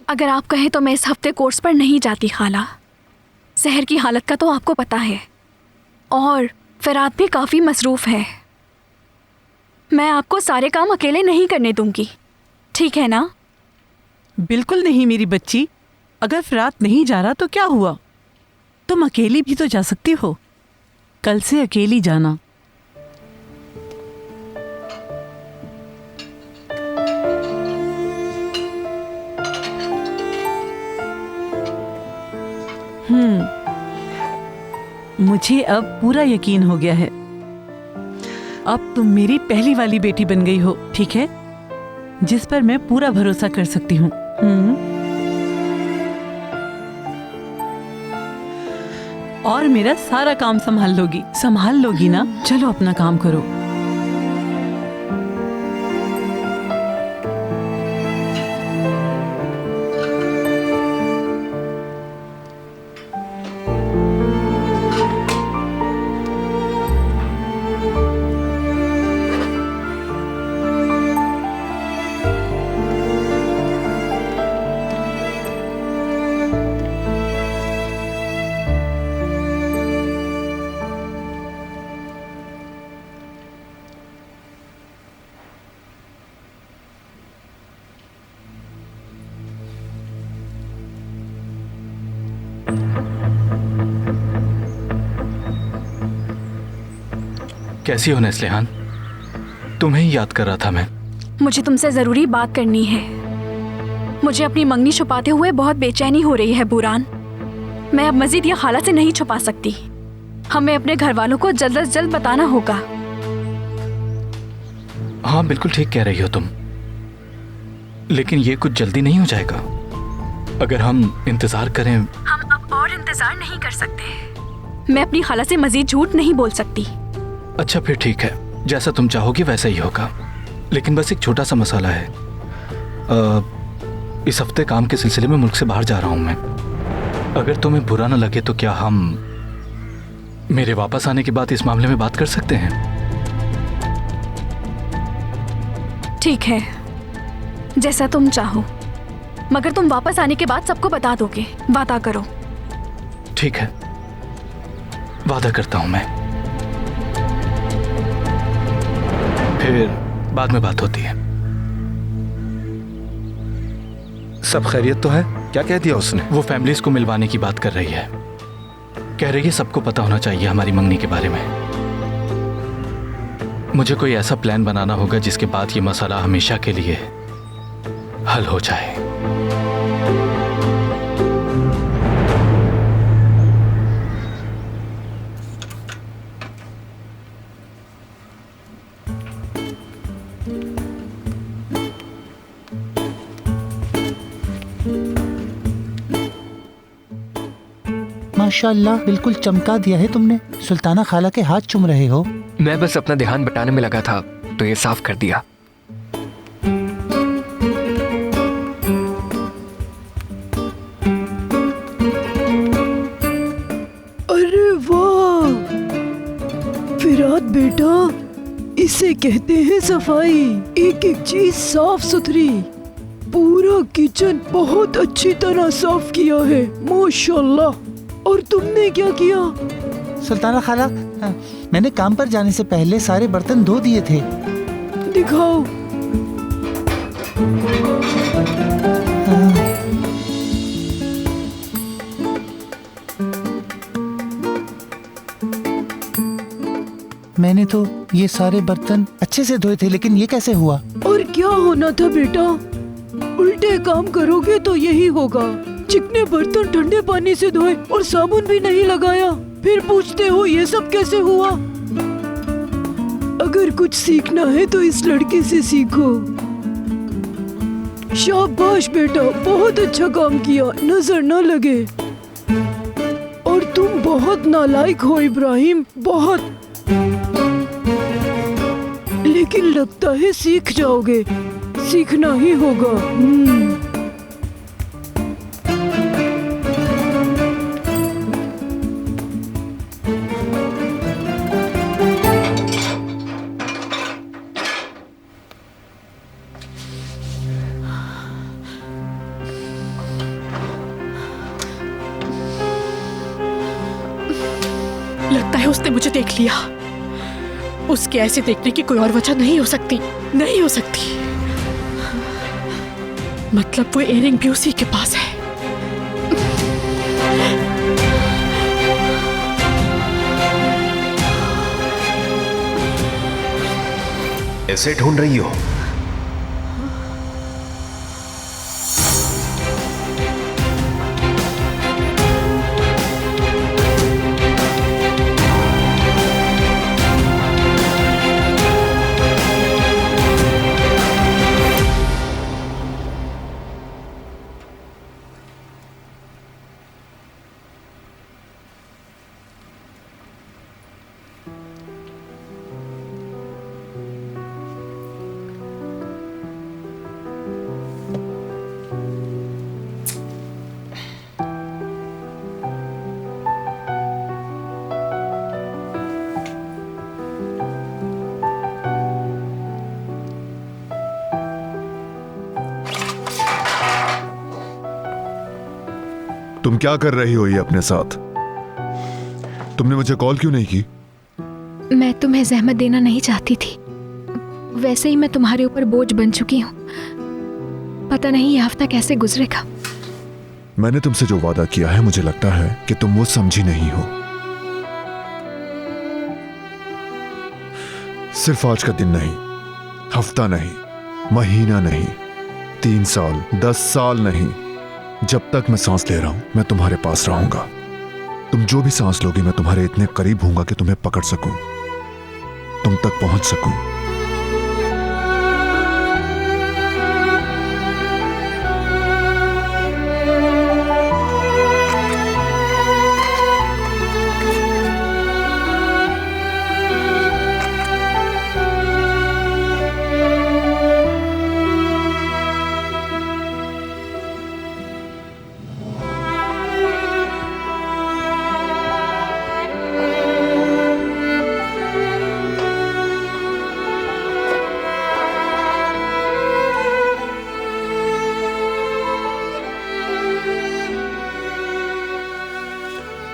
अगर आप कहें तो मैं इस हफ्ते कोर्स पर नहीं जाती खाला। शहर की हालत का तो आपको पता है, और फ़िरात भी काफ़ी मसरूफ़ है। मैं आपको सारे काम अकेले नहीं करने दूंगी, ठीक है ना? बिल्कुल नहीं मेरी बच्ची। अगर फ़िरात नहीं जा रहा तो क्या हुआ? तुम अकेली भी तो जा सकती हो। कल से अकेली जाना। मुझे अब पूरा यकीन हो गया है। अब तुम मेरी पहली वाली बेटी बन गई हो, ठीक है, जिस पर मैं पूरा भरोसा कर सकती हूँ। और मेरा सारा काम संभाल लोगी ना? चलो अपना काम करो। कैसी हो नेस्लिहान? तुम्हें ही याद कर रहा था मैं। मुझे तुमसे ज़रूरी बात करनी है। मुझे अपनी मंगनी छुपाते हुए बहुत बेचैनी हो रही है बुरान। मैं अब मजीद यह हालत से नहीं छुपा सकती। हमें अपने घर वालों को जल्द से जल्द बताना होगा। हाँ बिल्कुल ठीक कह रही हो तुम, लेकिन ये कुछ जल्दी नहीं हो जाएगा। अगर हम इंतजार करें। हम अब और इंतजार नहीं कर सकते। मैं अपनी खाला से मजीद झूठ नहीं बोल सकती। अच्छा फिर ठीक है, जैसा तुम चाहोगी वैसा ही होगा। लेकिन बस एक छोटा सा मसाला है। इस हफ्ते काम के सिलसिले में मुल्क से बाहर जा रहा हूं मैं। अगर तुम्हें बुरा न लगे तो क्या हम मेरे वापस आने के बाद इस मामले में बात कर सकते हैं? ठीक है, जैसा तुम चाहो, मगर तुम वापस आने के बाद सबको बता दोगे। वादा करो। ठीक है, वादा करता हूं मैं। फिर बाद में बात होती है। सब खैरियत तो है? क्या कह दिया उसने? वो फैमिलीज को मिलवाने की बात कर रही है। कह रही है सबको पता होना चाहिए हमारी मंगनी के बारे में। मुझे कोई ऐसा प्लान बनाना होगा जिसके बाद ये मसला हमेशा के लिए हल हो जाए। माशाअल्लाह, बिल्कुल चमका दिया है तुमने। सुल्ताना खाला के हाथ चूम रहे हो। मैं बस अपना ध्यान बटाने में लगा था तो ये साफ कर दिया। अरे वाह फिरात बेटा, इसे कहते हैं सफाई। एक एक चीज साफ सुथरी। पूरा किचन बहुत अच्छी तरह साफ किया है, माशाल्लाह। और तुमने क्या किया? सुल्ताना खाला, मैंने काम पर जाने से पहले सारे बर्तन धो दिए थे। दिखाओ। मैंने तो ये सारे बर्तन अच्छे से धोए थे, लेकिन ये कैसे हुआ? और क्या होना था बेटा, उल्टे काम करोगे तो यही होगा। चिकने बर्तन ठंडे पानी से धोए और साबुन भी नहीं लगाया, फिर पूछते हो ये सब कैसे हुआ। अगर कुछ सीखना है तो इस लड़के से सीखो। शाबाश बेटा, बहुत अच्छा काम किया, नजर न लगे। और तुम बहुत नालायक हो इब्राहिम, बहुत। लेकिन लगता है सीख जाओगे, सीखना ही होगा। लगता है उसने मुझे देख लिया। उसके ऐसे देखने की कोई और वजह नहीं हो सकती, नहीं हो सकती। मतलब वो इयररिंग भी उसी के पास है। ऐसे ढूंढ रही हो? तुम क्या कर रही हो ये अपने साथ? तुमने मुझे कॉल क्यों नहीं की? मैं तुम्हें ज़हमत देना नहीं चाहती थी। वैसे ही मैं तुम्हारे ऊपर बोझ बन चुकी हूँ। पता नहीं ये हफ्ता कैसे गुजरेगा। मैंने तुमसे जो वादा किया है, मुझे लगता है कि तुम वो समझी नहीं हो। सिर्फ आज का दिन नहीं, हफ्ता नहीं, महीना नहीं, 3 साल, 10 साल नहीं, जब तक मैं सांस ले रहा हूं मैं तुम्हारे पास रहूंगा। तुम जो भी सांस लोगी मैं तुम्हारे इतने करीब होऊंगा कि तुम्हें पकड़ सकूं, तुम तक पहुंच सकूं।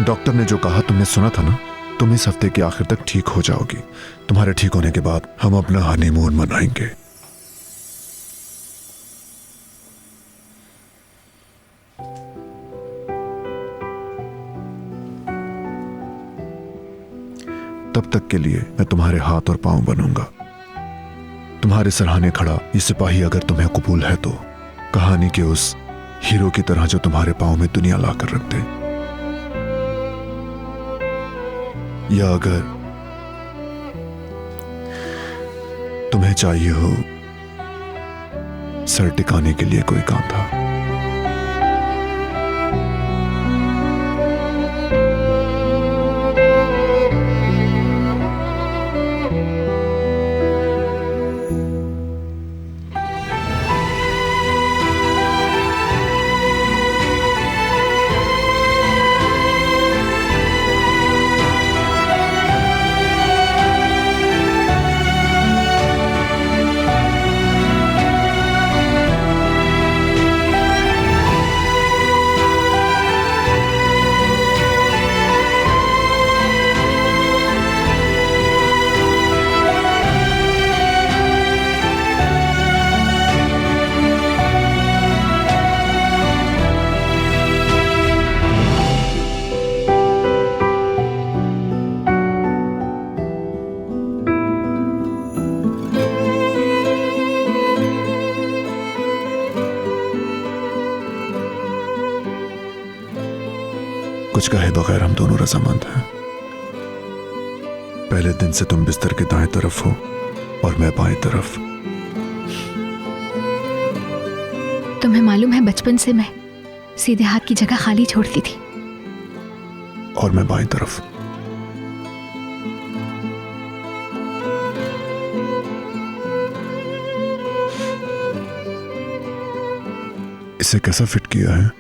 डॉक्टर ने जो कहा तुमने सुना था ना? तुम इस हफ्ते के आखिर तक ठीक हो जाओगी। तुम्हारे ठीक होने के बाद हम अपना हनीमून मनाएंगे। तब तक के लिए मैं तुम्हारे हाथ और पांव बनूंगा, तुम्हारे सराहने खड़ा। ये सिपाही अगर तुम्हें कबूल है तो कहानी के उस हीरो की तरह जो तुम्हारे पांव में दुनिया लाकर रख दे, या अगर तुम्हें चाहिए हो सर टिकाने के लिए कोई कांधा। कुछ कहे बगैर हम दोनों रजामंद हैं। पहले दिन से तुम बिस्तर के दाएं तरफ हो और मैं बाएं तरफ। तुम्हें मालूम है बचपन से मैं सीधे हाथ की जगह खाली छोड़ती थी। और मैं बाएं तरफ। इसे कैसा फिट किया है?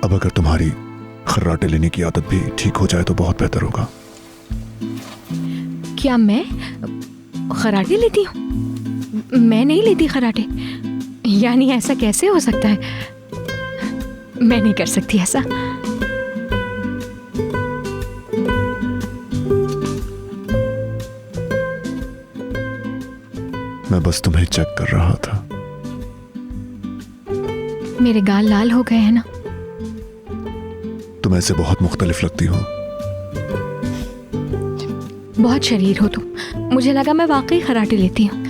अब अगर तुम्हारी खर्राटे लेने की आदत भी ठीक हो जाए तो बहुत बेहतर होगा। क्या मैं खराटे लेती हूँ? मैं नहीं लेती खराटे। यानी ऐसा कैसे हो सकता है? मैं नहीं कर सकती ऐसा। मैं बस तुम्हें चेक कर रहा था। मेरे गाल लाल हो गए हैं ना? तुम ऐसे बहुत मुख्तलिफ लगती हो। बहुत शरीर हो तुम। मुझे लगा मैं वाकई खराटे लेती हूँ।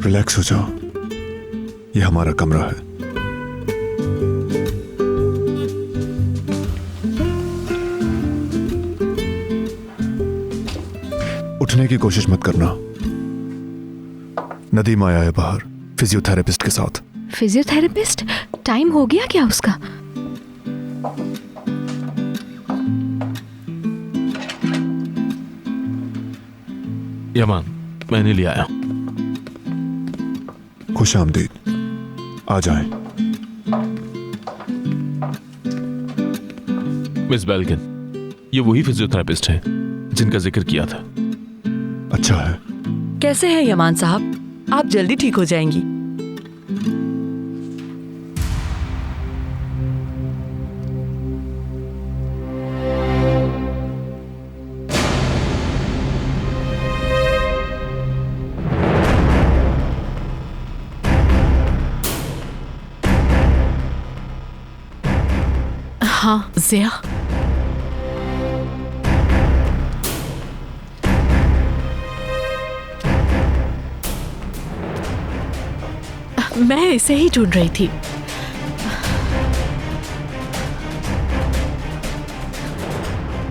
रिलैक्स हो जाओ, ये हमारा कमरा है। उठने की कोशिश मत करना। नदीम आया है बाहर फिजियोथेरेपिस्ट के साथ। फिजियोथेरेपिस्ट? टाइम हो गया क्या उसका? यमान, मैंने ले आया। खुश आमदीद, आ जाएं। मिस बेल्किन, ये वही फिजियोथेरेपिस्ट हैं जिनका जिक्र किया था। अच्छा है। कैसे हैं यमान साहब? आप जल्दी ठीक हो जाएंगी। हाँ जिया, मैं इसे ही ढूंढ रही थी।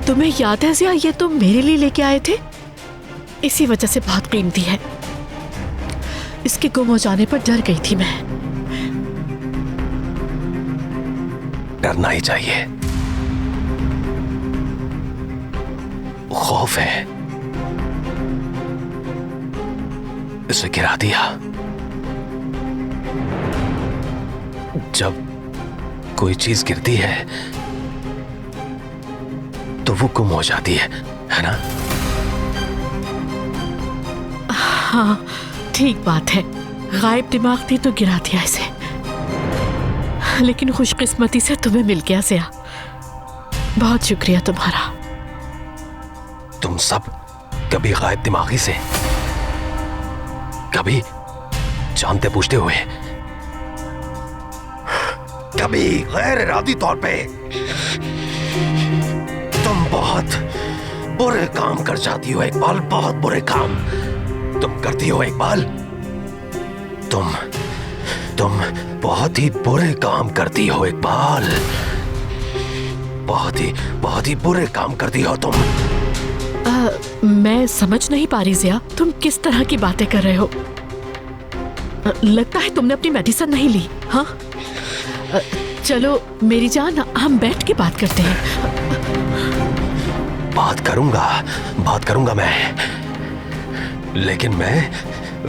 तुम्हें याद है जिया, ये तुम मेरे लिए लेके आए थे? इसी वजह से बहुत कीमती है। इसके गुम हो जाने पर डर गई थी मैं। डरना ही चाहिए, खौफ है, इसे गिरा दिया। जब कोई चीज गिरती है तो वो गुम हो जाती है ना? हाँ ठीक बात है, गायब दिमाग थी तो गिरा दिया इसे। लेकिन खुशकिस्मती से तुम्हें मिल गया जिया, बहुत शुक्रिया तुम्हारा। तुम सब कभी गायब दिमागी से, कभी जानते पूछते हुए, कभी गैर इरादी तौर पे तुम बहुत बुरे काम कर जाती हो इकबाल, बहुत बुरे काम तुम करती हो इकबाल। तुम बहुत ही बुरे काम करती हो इकबाल, बहुत ही बुरे काम करती हो तुम। मैं समझ नहीं पा रही जिया, तुम किस तरह की बातें कर रहे हो? लगता है तुमने अपनी मेडिसिन नहीं ली। हाँ चलो मेरी जान, हम बैठ के बात करते हैं। बात करूंगा मैं, लेकिन मैं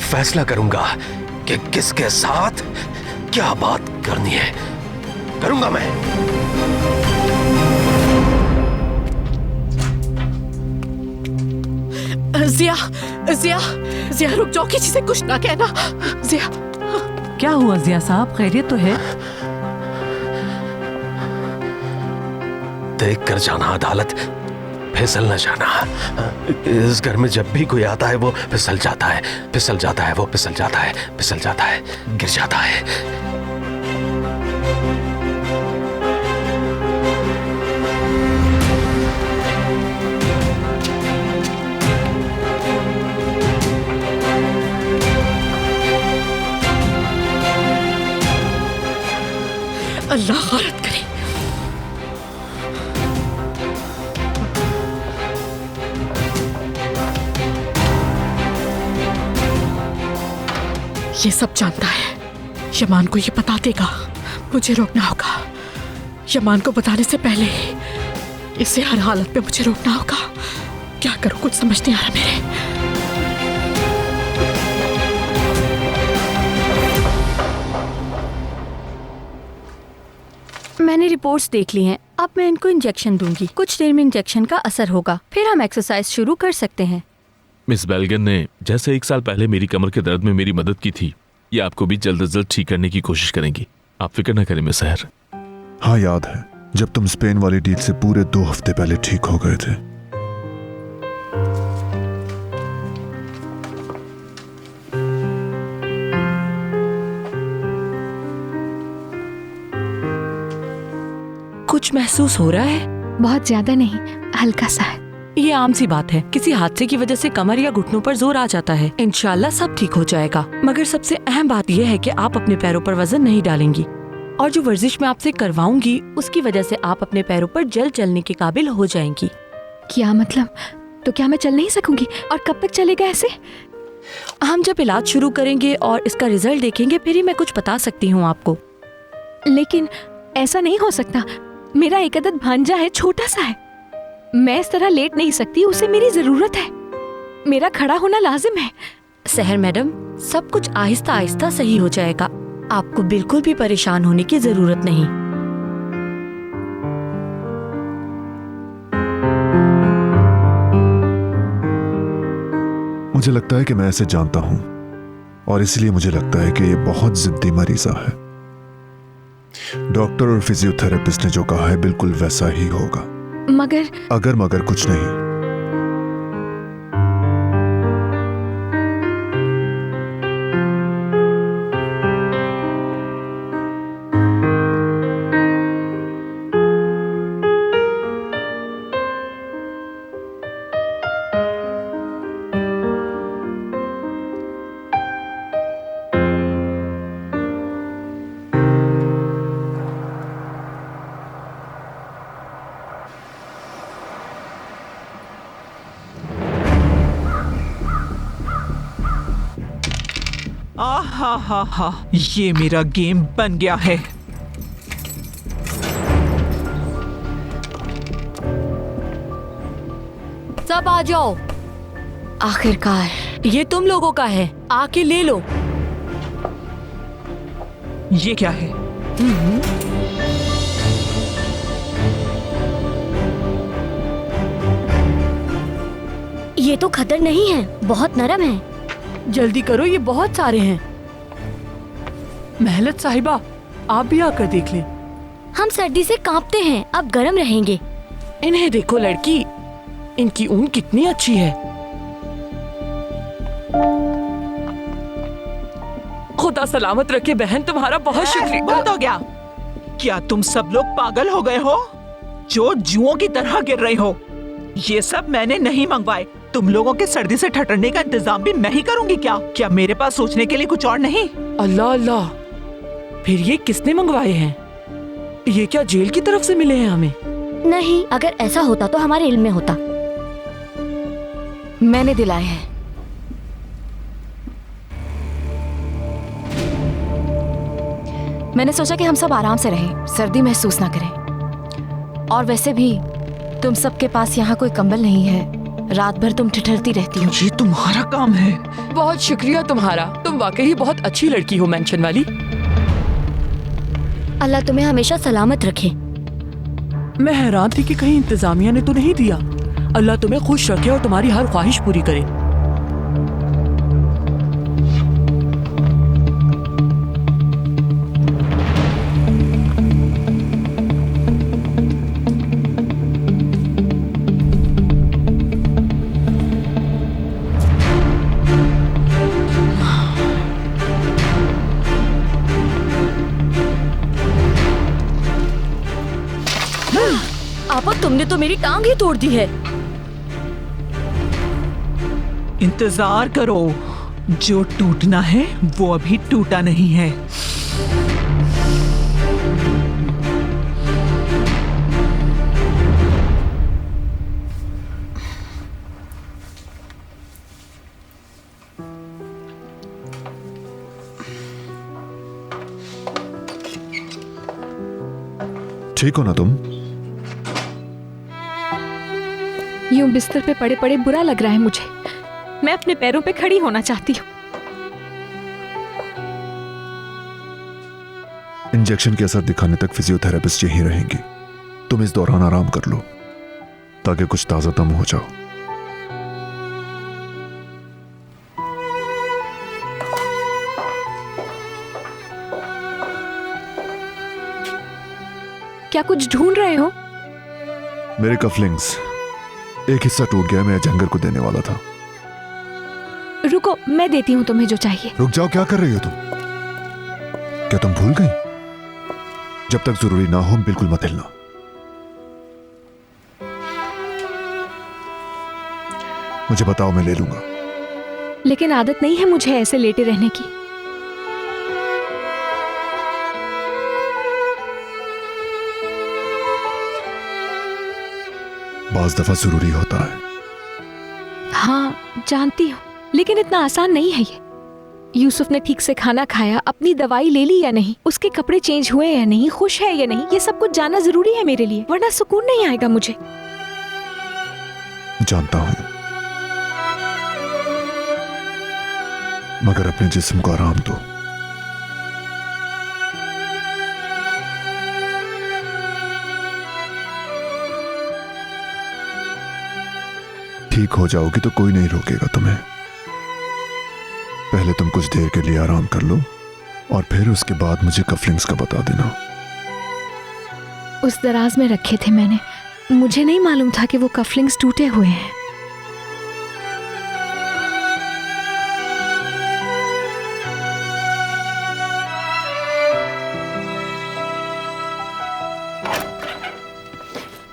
फैसला करूंगा कि किसके साथ क्या बात करनी है, करूंगा मैं। जिया जिया जिया रुक जाओ, किसी से कुछ ना कहना। जिया क्या हुआ जिया साहब, खैरियत तो है? देख कर जाना अदालत, फिसल न जाना। इस घर में जब भी कोई आता है वो फिसल जाता है, फिसल जाता है, वो फिसल जाता है, फिसल जाता है, गिर जाता है। अल्लाह गलत करे। ये सब जानता है। यमान को ये बता देगा, मुझे रोकना होगा। यमान को बताने से पहले ही इसे हर हालत में मुझे रोकना होगा। क्या करूं, कुछ समझ नहीं आ रहा मेरे। मैंने रिपोर्ट्स देख ली हैं। अब मैं इनको इंजेक्शन दूंगी। कुछ देर में इंजेक्शन का असर होगा, फिर हम एक्सरसाइज शुरू कर सकते हैं। मिस बेलगन ने जैसे 1 साल पहले मेरी कमर के दर्द में मेरी मदद की थी, ये आपको भी जल्द से जल्द ठीक करने की कोशिश करेंगी। आप फिक्र न करें मिस सहर। हाँ याद है, जब तुम स्पेन वाली डील से पूरे 2 हफ्ते पहले ठीक हो गए थे। कुछ महसूस हो रहा है? बहुत ज्यादा नहीं, हल्का सा है। ये आम सी बात है, किसी हादसे की वजह से कमर या घुटनों पर जोर आ जाता है। इंशाल्लाह सब ठीक हो जाएगा। मगर सबसे अहम बात यह है कि आप अपने पैरों पर वजन नहीं डालेंगी, और जो वर्जिश मैं आपसे करवाऊंगी उसकी वजह से आप अपने पैरों पर जल्द चलने के काबिल हो जाएंगी। क्या मतलब? तो क्या मैं चल नहीं सकूंगी? और कब तक चलेगा ऐसे? हम जब इलाज शुरू करेंगे और इसका रिजल्ट देखेंगे, फिर ही मैं कुछ बता सकती हूँ आपको। लेकिन ऐसा नहीं हो सकता। मेरा एक अदद भांजा है, छोटा सा है। मैं इस तरह लेट नहीं सकती, उसे मेरी जरूरत है। मेरा खड़ा होना लाजिम है। सहर मैडम, सब कुछ आहिस्ता आहिस्ता सही हो जाएगा। आपको बिल्कुल भी परेशान होने की जरूरत नहीं। मुझे लगता है कि मैं इसे जानता हूं, और इसलिए मुझे लगता है कि ये बहुत जिद्दी मरीजा है। डॉक्टर और फिजियोथेरेपिस्ट ने जो कहा है बिल्कुल वैसा ही होगा। मगर मगर कुछ नहीं। हा, ये मेरा गेम बन गया है। सब आ जाओ। आखिरकार ये तुम लोगों का है, आके ले लो। ये क्या है? ये तो खतर नहीं है, बहुत नरम है। जल्दी करो, ये बहुत सारे हैं। महलत साहिबा, आप भी आकर देख लें। हम सर्दी से कांपते हैं, अब गर्म रहेंगे। इन्हें देखो लड़की, इनकी ऊन कितनी अच्छी है। खुदा सलामत रखे बहन, तुम्हारा बहुत शुक्रिया। बहुत हो गया। क्या तुम सब लोग पागल हो गए हो जो जुओं की तरह गिर रहे हो? ये सब मैंने नहीं मंगवाए। तुम लोगों के सर्दी से ठटरने का इंतजाम भी मैं ही करूंगी क्या मेरे पास सोचने के लिए कुछ और नहीं? अल्लाह अल्लाह, फिर ये किसने मंगवाए हैं? ये क्या जेल की तरफ से मिले हैं हमें? नहीं, अगर ऐसा होता तो हमारे इल्म में होता। मैंने दिलाए हैं। मैंने सोचा कि हम सब आराम से रहें, सर्दी महसूस ना करें। और वैसे भी तुम सबके पास यहाँ कोई कंबल नहीं है, रात भर तुम ठिठुरती रहती हो। ये तुम्हारा काम है। बहुत शुक्रिया तुम्हारा, तुम वाकई बहुत अच्छी लड़की हो मेंशन वाली। अल्लाह तुम्हें हमेशा सलामत रखे। मैं हैरान थी कि कहीं इंतजामिया ने तो नहीं दिया। अल्लाह तुम्हें खुश रखे और तुम्हारी हर ख्वाहिश पूरी करे। आपा, तुमने तो मेरी टांग ही तोड़ दी है। इंतजार करो, जो टूटना है वो अभी टूटा नहीं है। ठीक हो ना तुम? यूं बिस्तर पे पड़े पड़े बुरा लग रहा है मुझे। मैं अपने पैरों पे खड़ी होना चाहती हूँ। इंजेक्शन के असर दिखाने तक फिजियोथेरेपिस्ट यहीं रहेंगी। तुम इस दौरान आराम कर लो ताकि कुछ ताजा दम हो जाओ। क्या कुछ ढूंढ रहे हो? मेरे कफलिंग्स, एक हिस्सा टूट गया, मैं जंगर को देने वाला था। रुको, मैं देती हूँ तुम्हें जो चाहिए। रुक जाओ, क्या कर रही हो तुम? क्या तुम भूल गई? जब तक जरूरी ना हो बिल्कुल मत हिलना। मुझे बताओ, मैं ले लूंगा। लेकिन आदत नहीं है मुझे ऐसे लेटे रहने की। बाज दफा जरूरी होता है। हाँ जानती हूँ, लेकिन इतना आसान नहीं है ये। यूसुफ ने ठीक से खाना खाया, अपनी दवाई ले ली या नहीं, उसके कपड़े चेंज हुए या नहीं, खुश है या नहीं, ये सब कुछ जानना जरूरी है मेरे लिए, वरना सुकून नहीं आएगा मुझे। जानता हूं, मगर अपने जिस्म को आराम दो। ठीक हो जाओगी तो कोई नहीं रोकेगा तुम्हें। पहले तुम कुछ देर के लिए आराम कर लो और फिर उसके बाद मुझे कफलिंग्स का बता देना। उस दराज में रखे थे मैंने, मुझे नहीं मालूम था कि वो कफलिंग्स टूटे हुए हैं।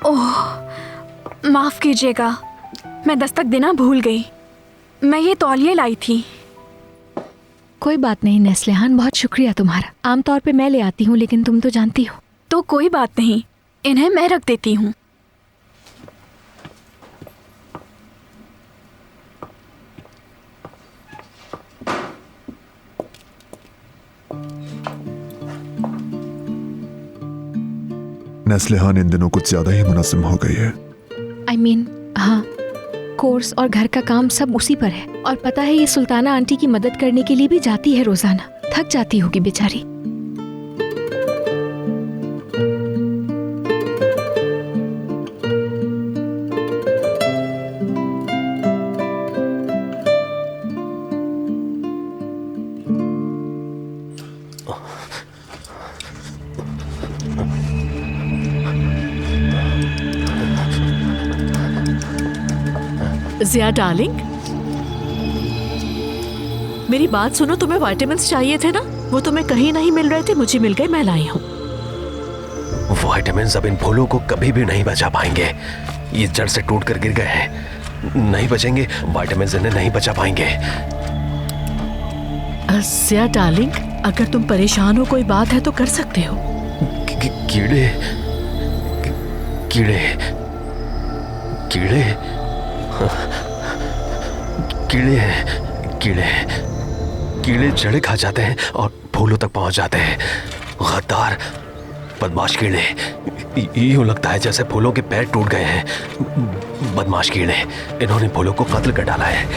ओह, माफ कीजिएगा, मैं दस्तक देना भूल गई। मैं ये तौलिए लाई थी। कोई बात नहीं नेस्लिहान, बहुत शुक्रिया तुम्हारा। आमतौर पे मैं ले आती हूँ, लेकिन तुम तो जानती हो। तो कोई बात नहीं, इन्हें मैं रख देती हूँ। नेस्लिहान इन दिनों कुछ ज्यादा ही मुनज़्ज़म हो गई है। I mean, हाँ, कोर्स और घर का काम सब उसी पर है। और पता है ये सुल्ताना आंटी की मदद करने के लिए भी जाती है रोजाना। थक जाती होगी बेचारी। जिया डार्लिंग, मेरी बात सुनो, तुम्हें विटामिन्स चाहिए थे ना? वो तुम्हें कहीं नहीं मिल रहे थे, मुझे मिल गए, मैं लाई हूँ। विटामिन्स अब इन फूलों को कभी भी नहीं बचा पाएंगे। ये जड़ से टूट कर गिर गए हैं, नहीं बचेंगे। विटामिन्स इन्हें नहीं बचा पाएंगे। जिया डार्लिंग, अगर तुम परेशान हो, कोई बात है तो कर सकते हो। कीड़े कीड़े कीड़े कीड़े कीड़े कीड़े जड़ें खा जाते हैं और फूलों तक पहुंच जाते हैं। गद्दार बदमाश कीड़े। यूं लगता है जैसे फूलों के पैर टूट गए हैं। बदमाश कीड़े, इन्होंने फूलों को कत्ल कर डाला है,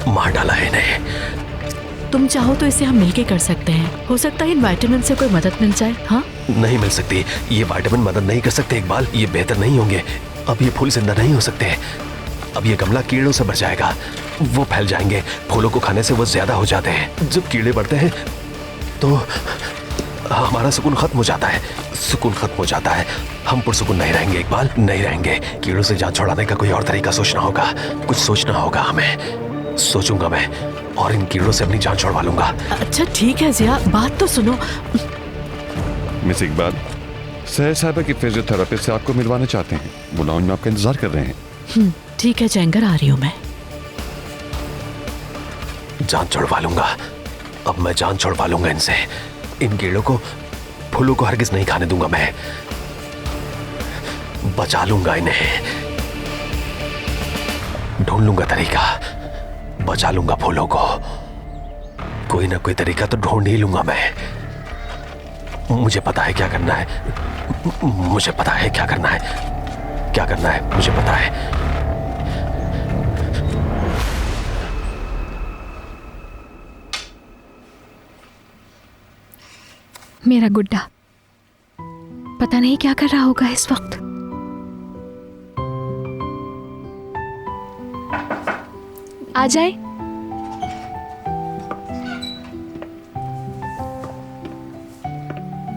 मार डाला है इन्हें। तुम चाहो तो इसे हम मिलके कर सकते हैं। हो सकता है इन विटामिन से कोई मदद मिल जाए। हाँ, नहीं मिल सकती। ये विटामिन मदद नहीं कर सकते इकबाल, ये बेहतर नहीं होंगे। अब ये फूल जिंदा नहीं हो सकते। अब ये गमला कीड़ों से भर जाएगा, वो फैल जाएंगे। फूलों को खाने से वो ज्यादा हो जाते हैं। जब कीड़े बढ़ते हैं तो हमारा सुकून खत्म हो जाता है। सुकून खत्म हो जाता है। हम पुरसुकून नहीं रहेंगे इकबाल, नहीं रहेंगे। कीड़ों से जान छुड़ाने का कोई और तरीका सोचना होगा, कुछ सोचना होगा हमें। सोचूंगा मैं और इन कीड़ों से अपनी जान छुड़वा लूंगा। अच्छा ठीक है जिया, बात तो सुनो। मिस इकबाल, सहर साहबा की फिजियोथेरेपिस्ट से आपको मिलवाना चाहते हैं। वो लाउंज में आपका इंतजार कर रहे हैं। ठीक है जैंगर, आ रही हूँ मैं। जान छुड़वा लूंगा, अब मैं जान छुड़वा लूंगा इनसे। इन कीड़ों को, फूलों को हरगिज नहीं खाने दूंगा मैं। बचा लूंगा इन्हें, ढूंढ लूंगा तरीका, बचा लूंगा फूलों को। कोई ना कोई तरीका तो ढूंढ ही लूंगा मैं। मुझे पता है क्या करना है, मुझे पता है क्या करना है, क्या करना है मुझे पता है। मेरा गुड्डा पता नहीं क्या कर रहा होगा इस वक्त। आ जाए।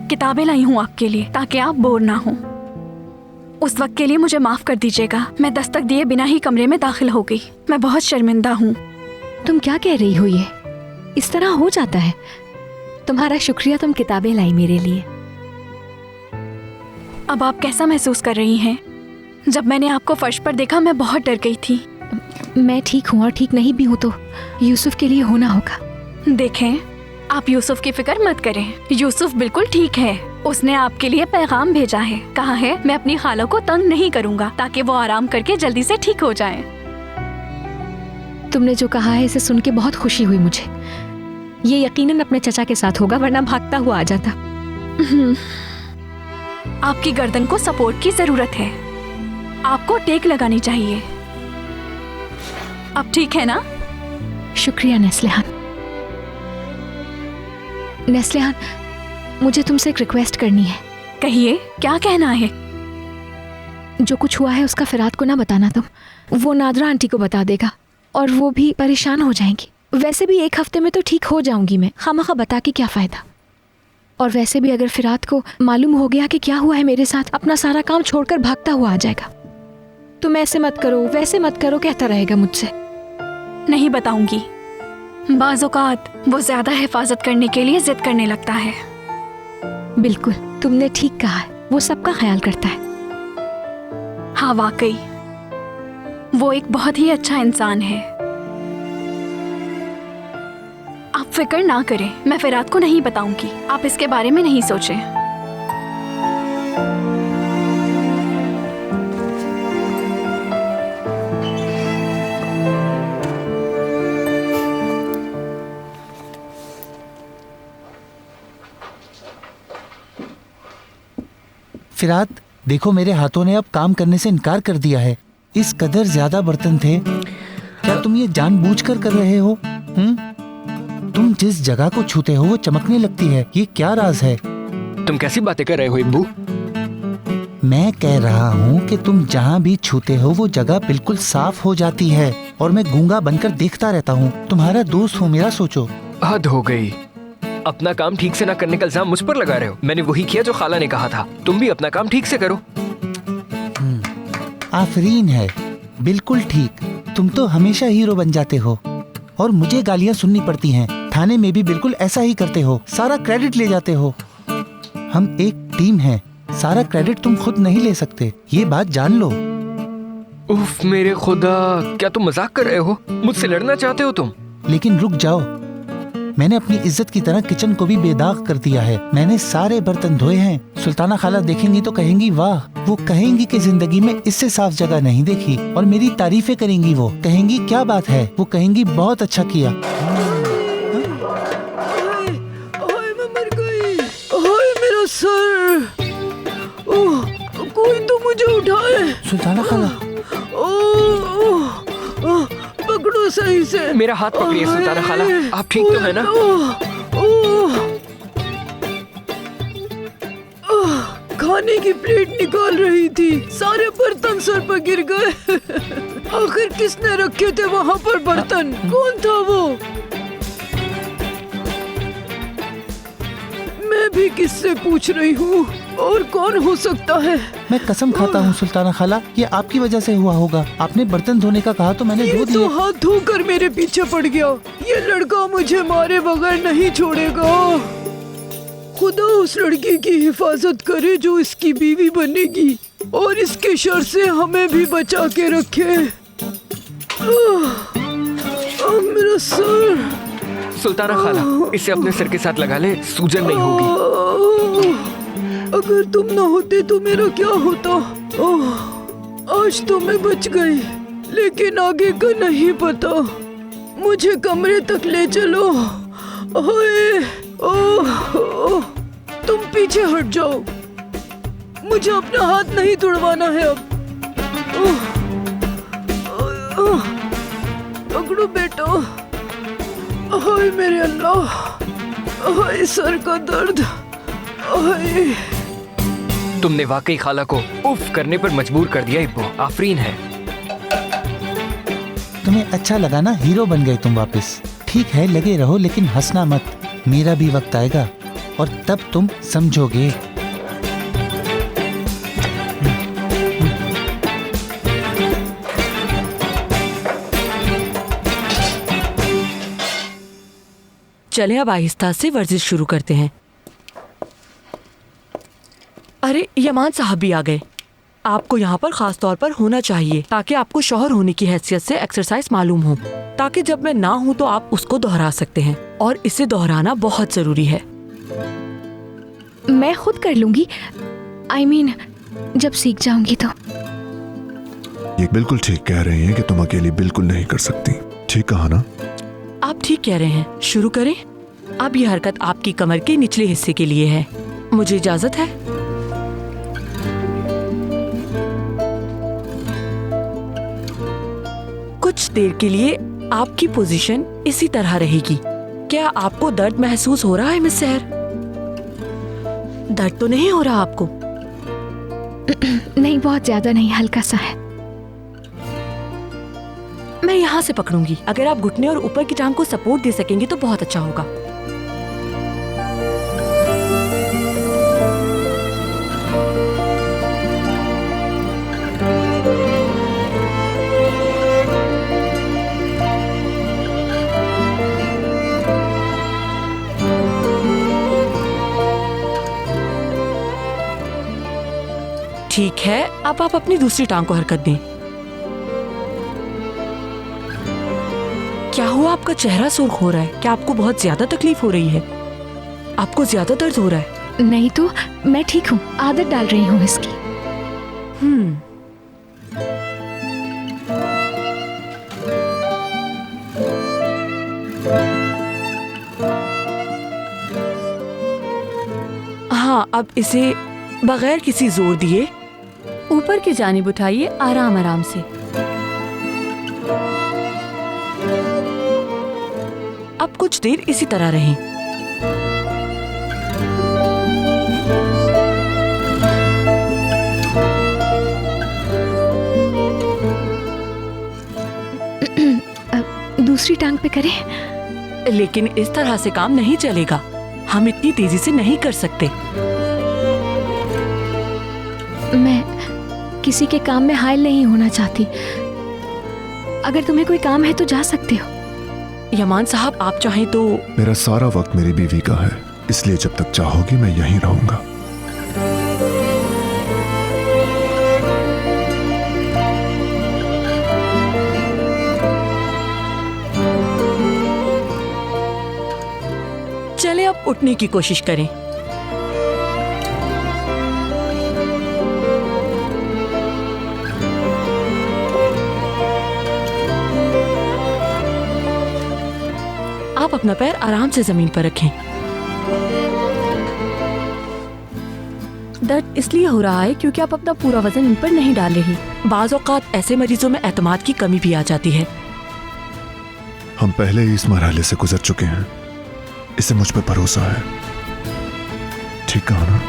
किताबें लाई हूँ आपके लिए ताकि आप बोर ना हो। उस वक्त के लिए मुझे माफ कर दीजिएगा। मैं दस्तक दिए बिना ही कमरे में दाखिल हो गई। मैं बहुत शर्मिंदा हूँ। तुम क्या कह रही हो? ये इस तरह हो जाता है। तुम्हारा शुक्रिया, तुम किताबें लाई मेरे लिए। अब आप कैसा महसूस कर रही हैं? जब मैंने आपको फर्श पर देखा मैं बहुत डर गई थी। मैं ठीक हूँ और ठीक नहीं भी हूँ तो यूसुफ के लिए होना होगा। देखें, आप यूसुफ की फिक्र मत करें। यूसुफ बिल्कुल ठीक है। उसने आपके लिए पैगाम भेजा है। कहा है मैं अपनी खाला को तंग नहीं करूँगा ताकि वो आराम करके जल्दी से ठीक हो जाएं। तुमने जो कहा है इसे सुन के बहुत खुशी हुई मुझे। ये यकीनन अपने चचा के साथ होगा, वरना भागता हुआ आ जाता। आपकी गर्दन को सपोर्ट की जरूरत है। आपको टेक लगानी चाहिए। अब ठीक है ना? शुक्रिया नेस्लिहान। नेस्लिहान, मुझे तुमसे एक रिक्वेस्ट करनी है। कहिए, क्या कहना है? जो कुछ हुआ है उसका फिरात को ना बताना तुम। वो नादरा आंटी को बता देगा और वो भी परेशान हो जाएंगी। वैसे भी 1 हफ्ते में तो ठीक हो जाऊंगी मैं, खामखा बता के क्या फ़ायदा। और वैसे भी अगर फिरात को मालूम हो गया कि क्या हुआ है मेरे साथ, अपना सारा काम छोड़कर भागता हुआ आ जाएगा। तुम ऐसे मत करो, वैसे मत करो कहता रहेगा मुझसे। नहीं बताऊंगी। बाज़ औक़ात वो ज्यादा हिफाजत करने के लिए जिद करने लगता है। बिल्कुल, तुमने ठीक कहा है। वो सबका ख्याल करता है। हाँ वाकई, वो एक बहुत ही अच्छा इंसान है। आप फिक्र ना करें, मैं फिरात को नहीं बताऊंगी। आप इसके बारे में नहीं सोचें। फिरात, देखो मेरे हाथों ने अब काम करने से इनकार कर दिया है। इस कदर ज्यादा बर्तन थे। क्या तुम ये जानबूझकर कर रहे हो? तुम जिस जगह को छूते हो वो चमकने लगती है। ये क्या राज है? तुम कैसी बातें कर रहे हो इब्बू? मैं कह रहा हूँ कि तुम जहाँ भी छूते हो वो जगह बिल्कुल साफ हो जाती है और मैं गूंगा बनकर देखता रहता हूँ। तुम्हारा दोस्त हूँ, मेरा सोचो। हद हो गई। अपना काम ठीक से ना करने का इल्जाम मुझ पर लगा रहे हो। मैंने वही किया जो खाला ने कहा था। तुम भी अपना काम ठीक से करो। आफरीन है, बिल्कुल ठीक। तुम तो हमेशा हीरो बन जाते हो और मुझे गालियाँ सुननी पड़ती हैं। थाने में भी बिल्कुल ऐसा ही करते हो, सारा क्रेडिट ले जाते हो। हम एक टीम हैं, सारा क्रेडिट तुम खुद नहीं ले सकते, ये बात जान लो। उफ मेरे खुदा, क्या तुम मजाक कर रहे हो? मुझसे लड़ना चाहते हो तुम? लेकिन रुक जाओ, मैंने अपनी इज्जत की तरह किचन को भी बेदाग कर दिया है। मैंने सारे बर्तन धोए हैं। सुल्ताना खाला देखेंगी तो कहेंगी वाह। वो कहेंगी कि जिंदगी में इससे साफ जगह नहीं देखी और मेरी तारीफें करेंगी। वो कहेंगी क्या बात है, वो कहेंगी बहुत अच्छा किया। मैं मर गई। हाय मेरा सर। ओह, कोई तो मुझे उठाए। सुल्ताना खाला, पकड़ो सही से। मेरा हाथ पकड़िए सुल्ताना खाला। आप ठीक तो है ना? खाने की प्लेट निकाल रही थी, सारे बर्तन सर पर गिर गए। आखिर किसने रखे थे वहाँ पर बर्तन? कौन था वो? मैं भी किससे पूछ रही हूँ? और कौन हो सकता है? मैं कसम खाता हूँ सुल्ताना खाला, ये आपकी वजह से हुआ होगा। आपने बर्तन धोने का कहा तो मैंने धो दिए। तो हाथ धोकर मेरे पीछे पड़ गया। ये लड़का मुझे मारे बगैर नहीं छोड़ेगा। खुदा उस लड़की की हिफाजत करे जो इसकी बीवी बनेगी और इसके शर से हमें भी बचा के रखे। मेरा सर। सुल्ताना खाला, इसे अपने सर के साथ लगा ले, सूजन नहीं होगी। अगर तुम ना होते तो मेरा क्या होता? आज तो मैं बच गई, लेकिन आगे का नहीं पता। मुझे कमरे तक ले चलो। तुम पीछे हट जाओ, मुझे अपना हाथ नहीं तुड़वाना है अब। पकड़ो बेटा। हाय मेरे अल्लाह, हाय सर का दर्द, हाय। तुमने वाकई खाला को उफ करने पर मजबूर कर दिया इब्बो, आफरीन है। तुम्हें अच्छा लगा ना, हीरो बन गए तुम वापस। ठीक है, लगे रहो लेकिन हंसना मत। मेरा भी वक्त आएगा और तब तुम समझोगे। चलें अब आहिस्ता से वर्जिश शुरू करते हैं। अरे यमान साहब भी आ गए। आपको यहाँ पर खास तौर पर होना चाहिए ताकि आपको शौहर होने की हैसियत से एक्सरसाइज मालूम हो, ताकि जब मैं ना हूँ तो आप उसको दोहरा सकते हैं, और इसे दोहराना बहुत जरूरी है। मैं खुद कर लूंगी। I mean, जब सीख जाऊंगी तो। ये बिल्कुल ठीक कह रही हैं कि तुम अकेली बिल्कुल नहीं कर सकती। ठीक कहा ना? आप ठीक कह रहे हैं। शुरू करें। अब ये हरकत आपकी कमर के निचले हिस्से के लिए है। मुझे इजाजत है। कुछ देर के लिए आपकी पोजीशन इसी तरह रहेगी। क्या आपको दर्द महसूस हो रहा है मिस सहर? दर्द तो नहीं हो रहा आपको? नहीं, बहुत ज्यादा नहीं, हल्का सा है। मैं यहाँ से पकड़ूंगी। अगर आप घुटने और ऊपर की टांग को सपोर्ट दे सकेंगे तो बहुत अच्छा होगा। ठीक है, अब आप अपनी दूसरी टांग को हरकत दें। क्या हुआ? आपका चेहरा सुर्ख हो रहा है। क्या आपको बहुत ज्यादा तकलीफ हो रही है? आपको ज्यादा दर्द हो रहा है? नहीं तो मैं ठीक हूँ, आदत डाल रही हूँ इसकी। हाँ, अब इसे बगैर किसी जोर दिए ऊपर की जानिब उठाइए, आराम आराम से। अब कुछ देर इसी तरह रहें। दूसरी टांग पे करें? लेकिन इस तरह से काम नहीं चलेगा। हम इतनी तेजी से नहीं कर सकते। मैं किसी के काम में हायल नहीं होना चाहती। अगर तुम्हें कोई काम है तो जा सकते हो। यमान साहब, आप चाहें तो। मेरा सारा वक्त मेरी बीवी का है, इसलिए जब तक चाहोगी मैं यहीं रहूंगा। चले अब उठने की कोशिश करें। आप अपना पैर आराम से जमीन पर रखें। दर्द इसलिए हो रहा है क्योंकि आप अपना पूरा वजन इन पर नहीं डाल रही। बाज़ औक़ात ऐसे मरीजों में एतमाद की कमी भी आ जाती है। हम पहले ही इस मरहले से गुजर चुके हैं, इसे मुझ पर भरोसा है। ठीक कहा ना?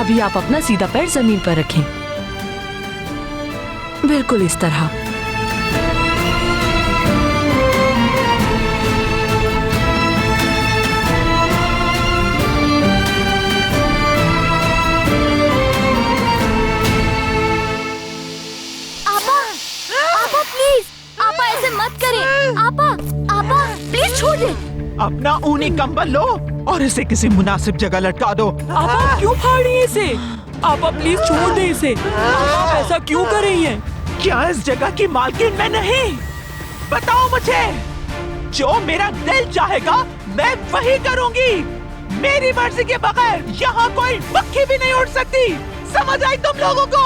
अभी आप अपना सीधा पैर जमीन पर रखें, बिल्कुल इस तरह। अपना ऊनी कंबल लो और इसे किसी मुनासिब जगह लटका दो। आप क्यों फाड़ रही हैं इसे? आप प्लीज छोड़ दें इसे। आप ऐसा क्यों कर रही हैं? क्या इस जगह की मालकिन मैं नहीं? बताओ मुझे। जो मेरा दिल चाहेगा मैं वही करूंगी। मेरी मर्जी के बगैर यहाँ कोई मक्खी भी नहीं उड़ सकती। समझ आई तुम लोगों को?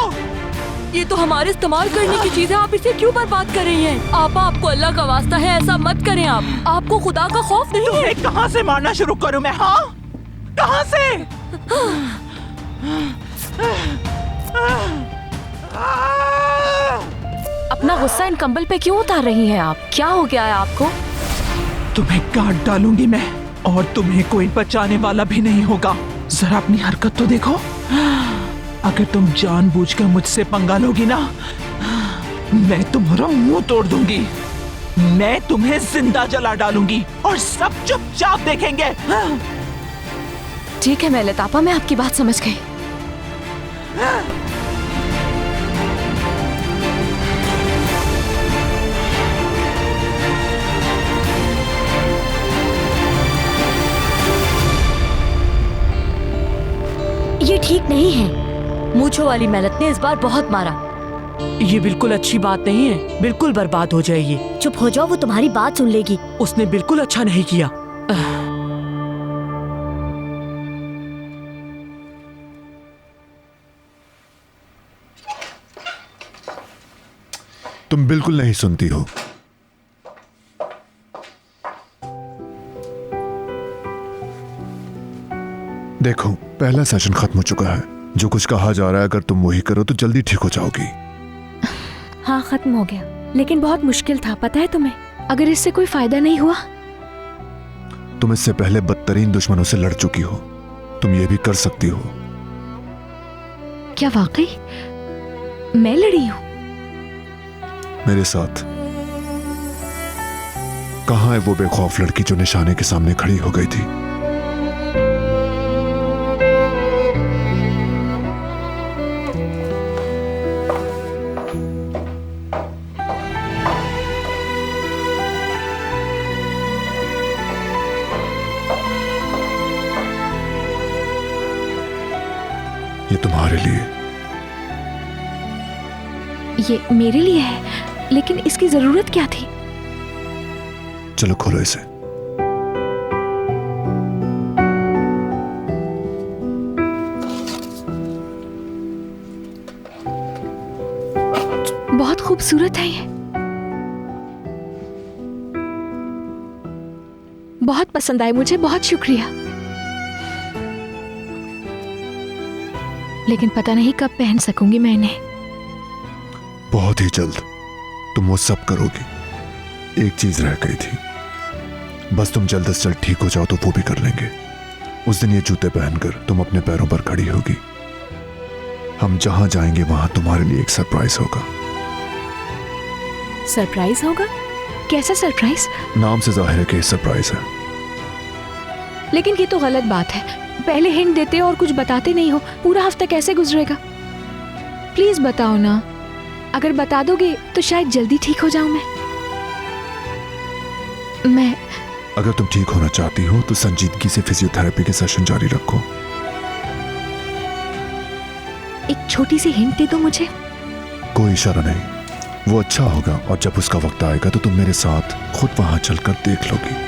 ये तो हमारे इस्तेमाल करने की चीज है, आप इसे क्यों बर्बाद कर रही हैं? आपको अल्लाह का वास्ता है ऐसा मत करें आप। आपको खुदा का खौफ नहीं है? तुम्हें कहाँ से मारना शुरू करूं मैं? हाँ, कहाँ से? अपना गुस्सा इन कंबल पे क्यों उतार रही हैं आप? क्या हो गया है आपको? तुम्हें काट डालूंगी मैं और तुम्हें कोई बचाने वाला भी नहीं होगा। जरा अपनी हरकत तो देखो। अगर तुम जानबूझकर मुझसे पंगा लोगी ना, मैं तुम्हारा मुंह तोड़ दूंगी। मैं तुम्हें जिंदा जला डालूंगी और सब चुपचाप देखेंगे। ठीक है मैं लतापा, मैं आपकी बात समझ गई। ये ठीक नहीं है। मूंछों वाली मेहनत ने इस बार बहुत मारा। ये बिल्कुल अच्छी बात नहीं है, बिल्कुल बर्बाद हो जाएगी। चुप हो जाओ, वो तुम्हारी बात सुन लेगी। उसने बिल्कुल अच्छा नहीं किया। तुम बिल्कुल नहीं सुनती हो। देखो, पहला सेशन खत्म हो चुका है। जो कुछ कहा जा रहा है अगर तुम वही करो तो जल्दी ठीक हो जाओगी। हाँ, खत्म हो गया, लेकिन बहुत मुश्किल था, पता है तुम्हें? अगर इससे कोई फायदा नहीं हुआ। तुम इससे पहले बदतरीन दुश्मनों से लड़ चुकी हो, तुम ये भी कर सकती हो। क्या वाकई मैं लड़ी हूँ? मेरे साथ। कहाँ है वो बेखौफ लड़की जो निशाने के सामने खड़ी हो गई थी? ये तुम्हारे लिए। ये मेरे लिए है, लेकिन इसकी जरूरत क्या थी? चलो खोलो इसे। बहुत खूबसूरत है ये, बहुत पसंद आए मुझे, बहुत शुक्रिया। लेकिन पता नहीं कब पहन सकूंगी मैं इन्हें। बहुत ही जल्द तुम वो सब करोगी। एक चीज रह गई थी, बस तुम जल्द से जल्द ठीक हो जाओ तो वो भी कर लेंगे। उस दिन ये जूते पहनकर तुम अपने पैरों पर खड़ी होगी। हम जहां जाएंगे वहां तुम्हारे लिए एक सरप्राइज होगा। सरप्राइज होगा? कैसा सरप्राइज? नाम से जाहिर है कि सरप्राइज है। लेकिन ये तो गलत बात है। पहले हिंट देते और कुछ बताते नहीं हो। पूरा हफ्ता कैसे गुजरेगा? प्लीज बताओ ना। अगर बता दोगे तो शायद जल्दी ठीक हो जाऊं मैं। अगर तुम ठीक होना चाहती हो तो संजीदगी से फिजियोथेरेपी के सेशन जारी रखो। एक छोटी सी हिंट दे दो मुझे। कोई इशारा नहीं, वो अच्छा होगा और जब उसका वक्त आएगा तो तुम मेरे साथ खुद वहां चलकर देख लोगी।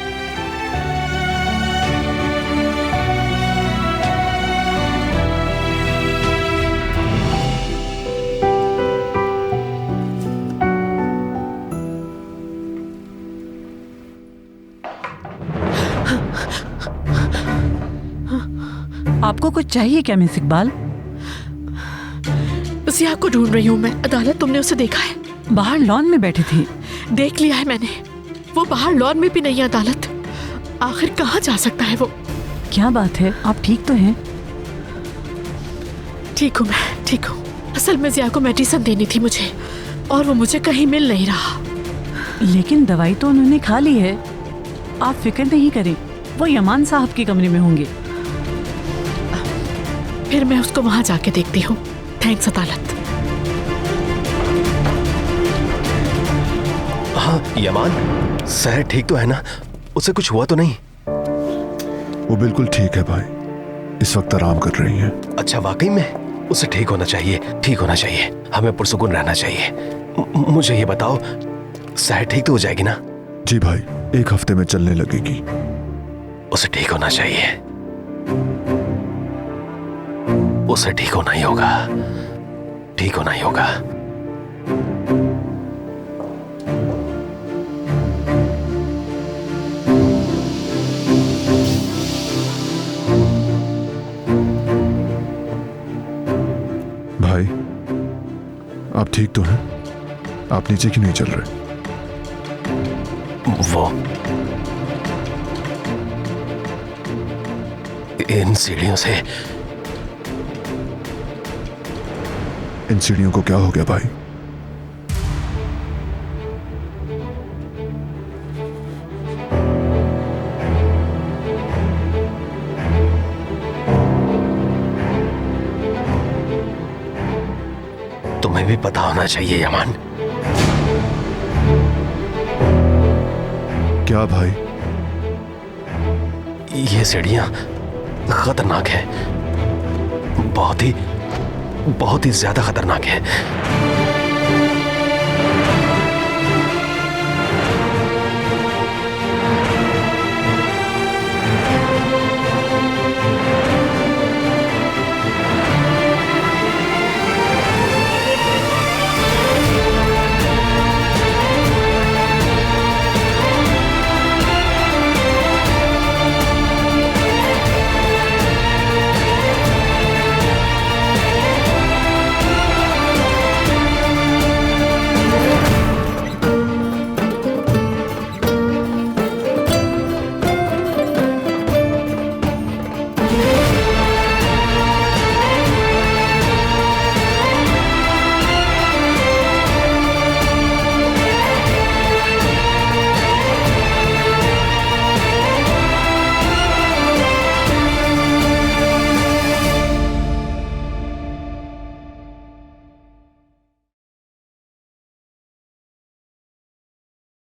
आपको कुछ चाहिए क्या मिस इकबाल? जिया को ढूंढ रही हूँ मैं। अदालत, तुमने उसे देखा है? बाहर लॉन में बैठी थी। देख लिया है मैंने। वो बाहर लॉन में भी नहीं है अदालत। आखिर कहाँ जा सकता है वो? क्या बात है, आप ठीक तो हैं? ठीक हूँ मैं, ठीक हूँ। असल में जिया को मेडिसिन देनी थी मुझे और वो मुझे कहीं मिल नहीं रहा। लेकिन दवाई तो उन्होंने खा ली है। आप फिक्र नहीं करें, वो यमान साहब के कमरे में होंगे। फिर मैं उसको वहां जाके देखती हूँ। थैंक्स अदालत। हाँ यमान, सहर ठीक तो है ना? उसे कुछ हुआ तो नहीं? वो बिल्कुल ठीक है भाई, इस वक्त आराम कर रही है। अच्छा, वाकई में उसे ठीक होना चाहिए, ठीक होना चाहिए। हमें पुरसुकून रहना चाहिए। मुझे ये बताओ, सहर ठीक तो हो जाएगी ना? जी भाई। 1 हफ्ते में चलने लगेगी। उसे ठीक होना चाहिए, उसे ठीक होना ही होगा, ठीक होना ही होगा। भाई, आप ठीक तो हैं? आप नीचे क्यों नहीं चल रहे? वो इन सीढ़ियों से, इन सीढ़ियों को क्या हो गया भाई? तुम्हें भी पता होना चाहिए यमान। क्या भाई? ये सीढ़ियां खतरनाक है, बहुत ही ज्यादा खतरनाक है।